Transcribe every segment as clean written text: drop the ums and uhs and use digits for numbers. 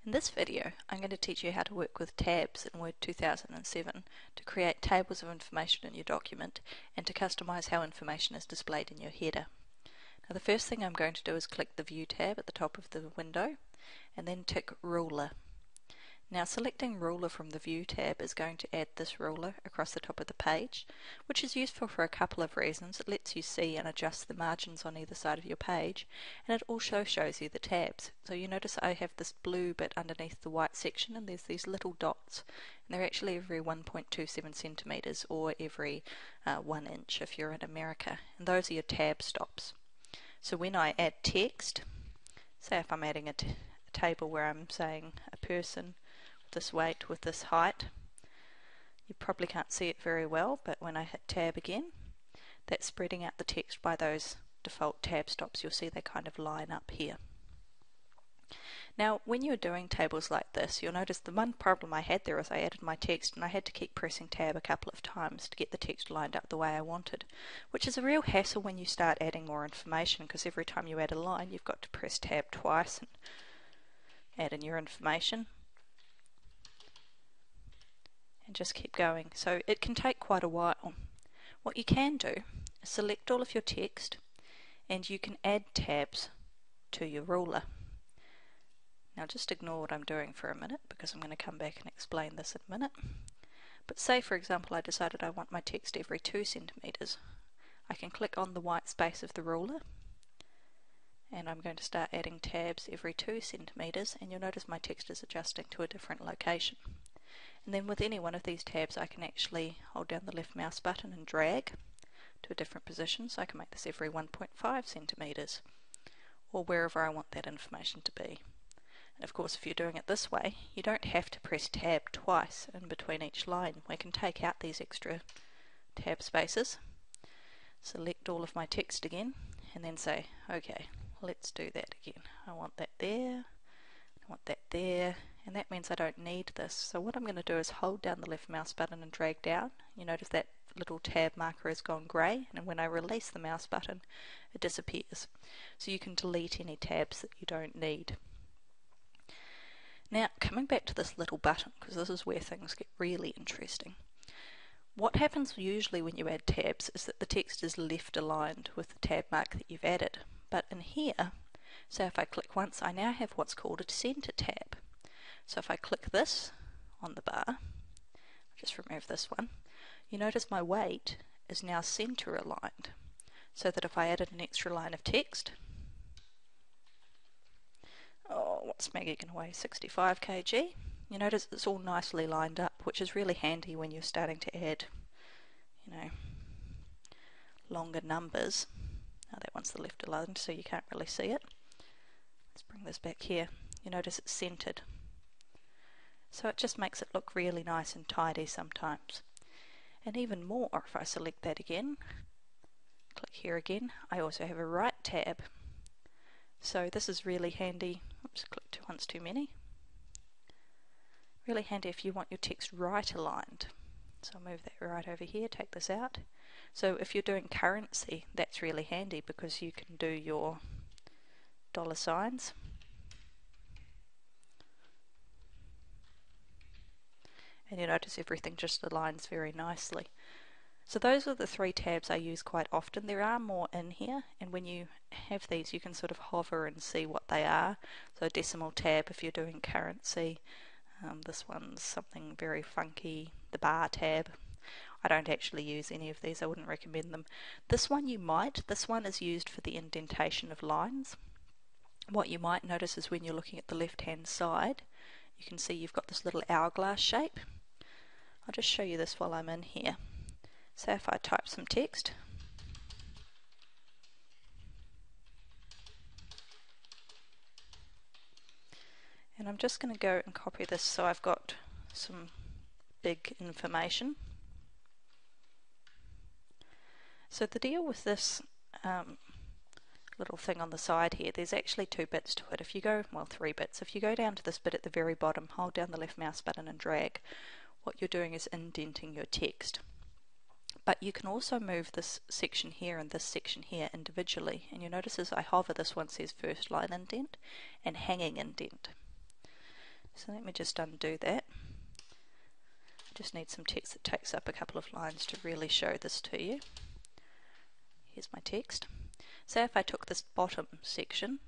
In this video, I'm going to teach you how to work with tabs in Word 2007 to create tables of information in your document and to customize how information is displayed in your header. Now the first thing I'm going to do is click the View tab at the top of the window and then tick Ruler. Now selecting Ruler from the View tab is going to add this ruler across the top of the page, which is useful for a couple of reasons. It lets you see and adjust the margins on either side of your page, and it also shows you the tabs. So you notice I have this blue bit underneath the white section, and there's these little dots, and they're actually every 1.27 centimeters or every 1 inch if you're in America, and those are your tab stops. So when I add text, say if I'm adding a table where I'm saying a person, this weight with this height, you probably can't see it very well, but when I hit tab again, that's spreading out the text by those default tab stops. You'll see they kind of line up here. Now when you're doing tables like this, you'll notice the one problem I had there is I added my text and I had to keep pressing tab a couple of times to get the text lined up the way I wanted, which is a real hassle when you start adding more information, because every time you add a line you've got to press tab twice and add in your information and just keep going. So it can take quite a while. What you can do is select all of your text and you can add tabs to your ruler. Now just ignore what I'm doing for a minute because I'm going to come back and explain this in a minute. But say for example I decided I want my text every 2 centimeters. I can click on the white space of the ruler and I'm going to start adding tabs every 2 centimeters, and you'll notice my text is adjusting to a different location. And then with any one of these tabs I can actually hold down the left mouse button and drag to a different position, so I can make this every 1.5 centimeters or wherever I want that information to be. And of course if you're doing it this way, you don't have to press tab twice in between each line. We can take out these extra tab spaces, select all of my text again, and then say, okay, let's do that again. I want that there, I want that there, and that means I don't need this. So what I'm going to do is hold down the left mouse button and drag down. You notice that little tab marker has gone grey, and when I release the mouse button it disappears. So you can delete any tabs that you don't need. Now coming back to this little button, because this is where things get really interesting. What happens usually when you add tabs is that the text is left aligned with the tab mark that you've added. But in here, so if I click once, I now have what's called a center tab. So if I click this on the bar, I'll just remove this one, you notice my weight is now center aligned, so that if I added an extra line of text, what's Maggie going to weigh, 65 kg, you notice it's all nicely lined up, which is really handy when you're starting to add, longer numbers. Now that one's the left aligned, so you can't really see it. Let's bring this back here. You notice it's centered. So it just makes it look really nice and tidy sometimes. And even more, if I select that again, click here again, I also have a right tab. So this is really handy. Oops, clicked once too many. Really handy if you want your text right aligned. So I'll move that right over here, take this out. So if you're doing currency, that's really handy because you can do your dollar signs. And you notice everything just aligns very nicely. So those are the 3 tabs I use quite often. There are more in here, and when you have these you can sort of hover and see what they are. So decimal tab if you're doing currency. This one's something very funky, the bar tab. I don't actually use any of these, I wouldn't recommend them. This one you might. This one is used for the indentation of lines. What you might notice is when you're looking at the left hand side, you can see you've got this little hourglass shape. I'll just show you this while I'm in here. So if I type some text, and I'm just going to go and copy this so I've got some big information. So the deal with this little thing on the side here, there's actually 2 bits to it. If you go, well 3 bits, if you go down to this bit at the very bottom, hold down the left mouse button and drag, what you're doing is indenting your text. But you can also move this section here and this section here individually, and you notice as I hover, this one says first line indent and hanging indent. So let me just undo that. I just need some text that takes up a couple of lines to really show this to you. Here's my text. Say if I took this bottom section,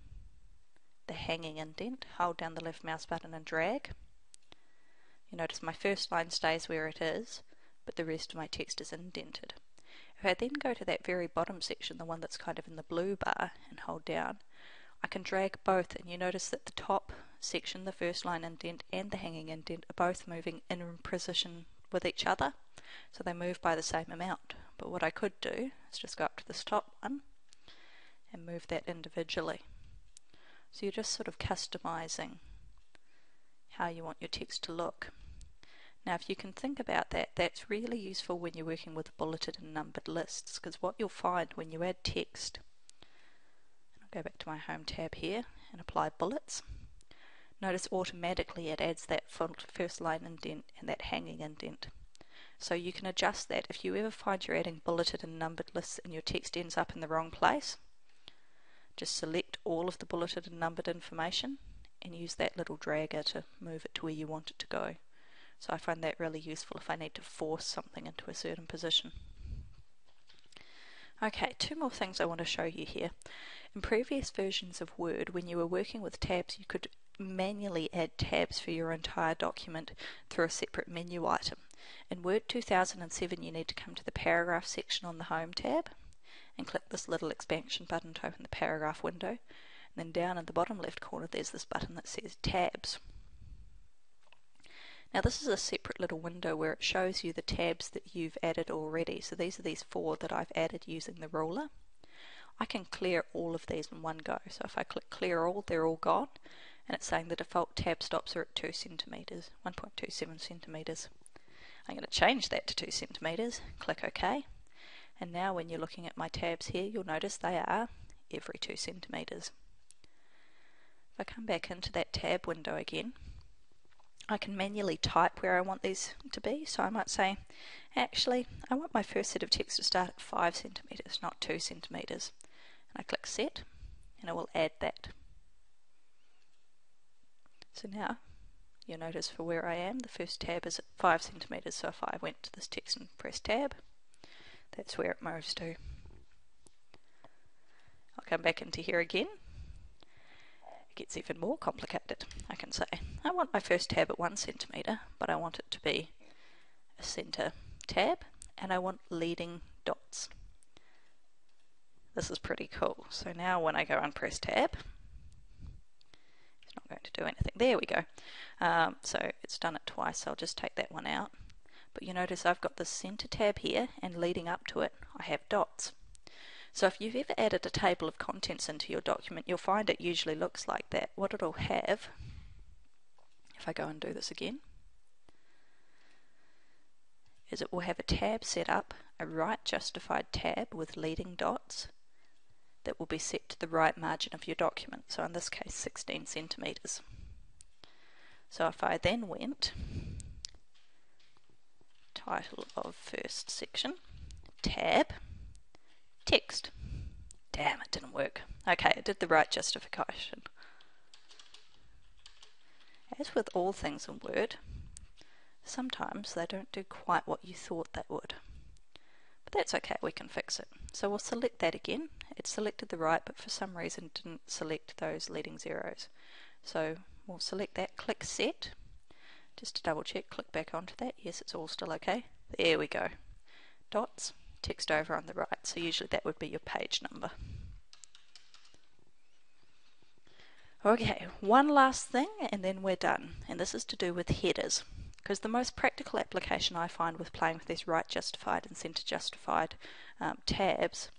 the hanging indent, hold down the left mouse button and drag. You notice my first line stays where it is, but the rest of my text is indented. If I then go to that very bottom section, the one that's kind of in the blue bar, and hold down, I can drag both, and you notice that the top section, the first line indent and the hanging indent, are both moving in position with each other, so they move by the same amount. But what I could do is just go up to this top one and move that individually. So you're just sort of customizing how you want your text to look. Now if you can think about that, that's really useful when you're working with bulleted and numbered lists, because what you'll find when you add text, and I'll go back to my home tab here and apply bullets, notice automatically it adds that first line indent and that hanging indent. So you can adjust that if you ever find you're adding bulleted and numbered lists and your text ends up in the wrong place. Just select all of the bulleted and numbered information and use that little dragger to move it to where you want it to go. So I find that really useful if I need to force something into a certain position. Okay, two more things I want to show you here. In previous versions of Word, when you were working with tabs, you could manually add tabs for your entire document through a separate menu item. In Word 2007, you need to come to the paragraph section on the Home tab and click this little expansion button to open the paragraph window. And then down in the bottom left corner there's this button that says Tabs. Now this is a separate little window where it shows you the tabs that you've added already. So these are these 4 that I've added using the ruler. I can clear all of these in one go. So if I click clear all, they're all gone. And it's saying the default tab stops are at 2 centimeters, 1.27 centimeters. I'm going to change that to 2 centimeters, click OK. And now when you're looking at my tabs here, you'll notice they are every 2 centimeters. If I come back into that tab window again, I can manually type where I want these to be. So I might say, actually, I want my first set of text to start at 5 centimeters, not 2 centimeters. And I click set, and it will add that. So now, you'll notice for where I am, the first tab is at 5 centimeters. So if I went to this text and press tab, that's where it moves to. I'll come back into here again. It gets even more complicated. I can say, I want my first tab at 1 centimeter, but I want it to be a center tab, and I want leading dots. This is pretty cool. So now when I go and press tab, it's not going to do anything. There we go. So it's done it twice. I'll just take that one out. But you notice I've got the center tab here, and leading up to it I have dots. So if you've ever added a table of contents into your document, you'll find it usually looks like that. What it'll have, if I go and do this again, is it will have a tab set up, a right justified tab with leading dots that will be set to the right margin of your document. So in this case 16 centimeters. So if I then went title of first section, tab, text. Damn, it didn't work. Okay, it did the right justification. As with all things in Word, sometimes they don't do quite what you thought they would. But that's okay, we can fix it. So we'll select that again. It selected the right, but for some reason didn't select those leading zeros. So we'll select that, click set. Just to double check, click back onto that. Yes, it's all still okay. There we go. Dots, text over on the right. So usually that would be your page number. Okay, one last thing and then we're done. And this is to do with headers. Because the most practical application I find with playing with these right justified and center justified tabs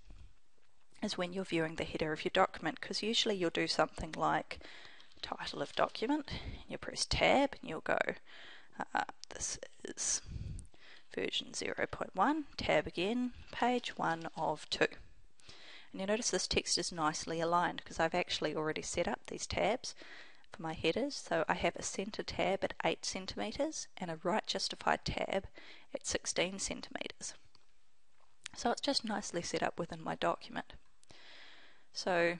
is when you're viewing the header of your document. Because usually you'll do something like title of document, you press tab and you'll go, this is version 0.1, tab again, page 1 of 2. And you notice this text is nicely aligned because I've actually already set up these tabs for my headers. So I have a center tab at 8 centimeters and a right justified tab at 16 centimeters. So it's just nicely set up within my document. So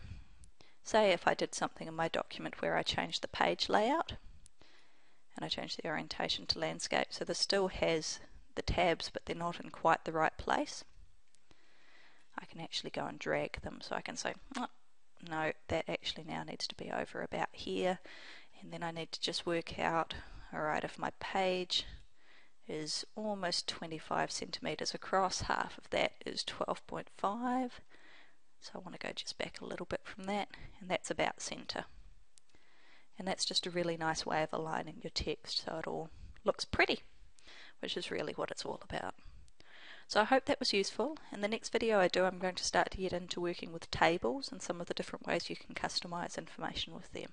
say if I did something in my document where I changed the page layout, and I change the orientation to landscape. So this still has the tabs, but they're not in quite the right place. I can actually go and drag them, so I can say, oh, no, that actually now needs to be over about here, and then I need to just work out, alright, if my page is almost 25 centimeters across, half of that is 12.5, so I want to go just back a little bit from that, and that's about center. And that's just a really nice way of aligning your text so it all looks pretty, which is really what it's all about. So I hope that was useful. In the next video I do, I'm going to start to get into working with tables and some of the different ways you can customize information with them.